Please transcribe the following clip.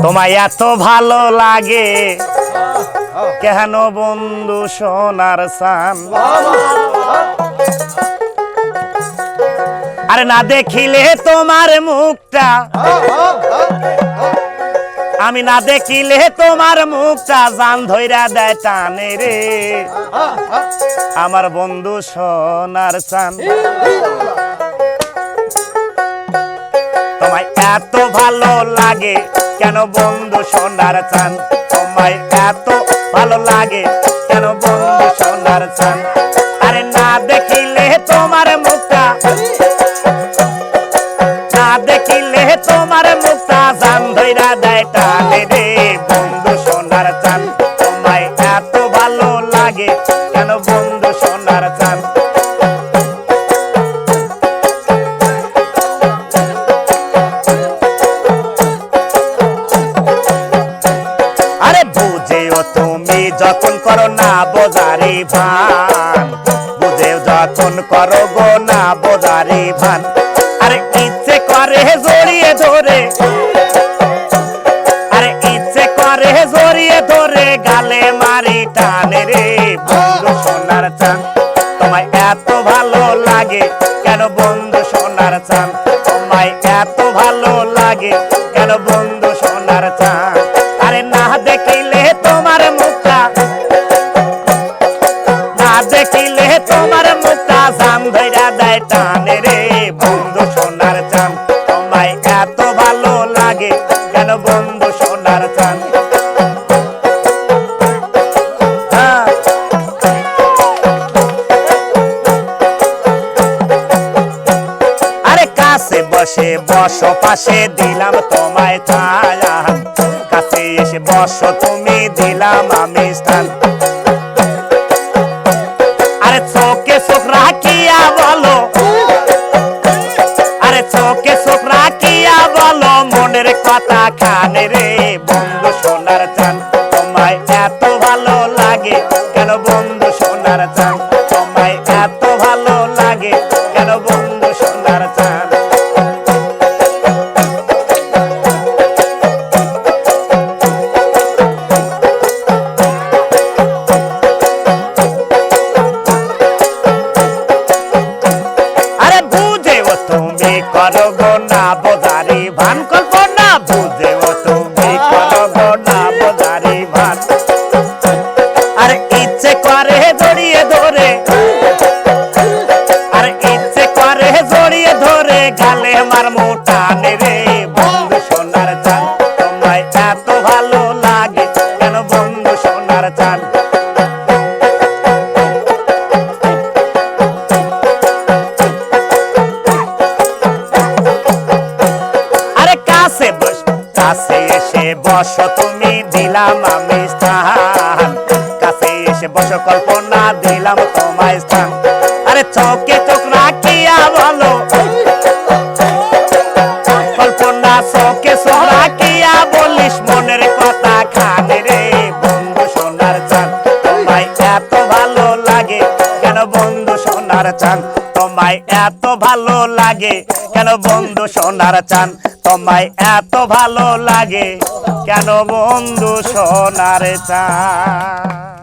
তোমায় এত ভালো লাগে কেন বন্ধু সোনার চান? আরে না দেখিলে তোমার মুখটা, আমি না দেখিলে তোমার মুখটা জান ধইরা দেয় টানে রে আমার বন্ধু সোনার চান। তোমায় এত ভালো লাগে কেন বন্ধু সোনার চান? তোমায় এত ভালো লাগে কেন বন্ধু সোনার চান? আরে না দেখিলে তোমার মুখটা, না দেখিলে তোমার মুখটা জান ধইরা দেয় টানে রে বন্ধু সোনার চান। তোমায় এত ভালো লাগে কেন বন্ধু সোনার চান? আরে বুঝেও তুমি যখন করো না বোঝারি ভান, বুঝেও যখন করো গো না বোঝারি ভান। আরে ইচ্ছে করে জড়িয়ে ধরে, আরে ইচ্ছে করে জড়িয়ে ধরে গালে মারি টানে রে বন্ধু সোনার চান। তোমায় এত ভালো লাগে কেন বন্ধু সোনার চান? তোমায় এত ভালো লাগে কেন বন্ধু সোনার চান? আরে না দেখিলে তোমার মুখটা, না দেখিলে তোমার মুখটা জান ধইরা দেয় টানে রে বন্ধু সোনার চান। তোমায় এত ভালো লাগে কেন বন্ধু সোনার চান? আরে কাছে বসে বসো পাশে দিলাম তোমায় ছায়া, কাছে এসে বসো তুমি দিলাম আমি স্থান। আরে চোখে চোখ রাখিয়া বলো, আরে চোখে চোখ রাখিয়া বলো মনের কথা খানে রে বন্ধু সোনার চান। তোমায় এত ভালো লাগে কেন বন্ধু সোনার চান? তোমায় এত ভালো লাগে কেন বন্ধু সোনার চান? আরে বুঝেও তুমি করো গো না বোঝারি ভান, কল্পনা বুঝেও তুমি করো গো না বোঝারি ভান। আরে ইচ্ছে করে জড়িয়ে ধরে, আরে ইচ্ছে করে জড়িয়ে ধরে গালে মার মোটানে রে বন্ধু সোনার চান। তোমায় এত ভালো লাগে কেন বন্ধু সোনার চান? আরে কাছে বস, কাছে এসে বসো তুমি দিলাম আমি স্থান, কাছে এসে বসো কল্পনা দিলাম তোমায় স্থান। আরে চোখে চোখ রাখিয়া বলো, কল্পনা চোখে চোখ রাখিয়া বলিস মনের কথা খানে রে বন্ধু সোনার চান। তোমায় এত ভালো লাগে কেন বন্ধু সোনার চান? তোমায় এত ভালো লাগে কেন বন্ধু সোনার চান? তোমায় এত ভালো লাগে কেন বন্ধু সোনার চান?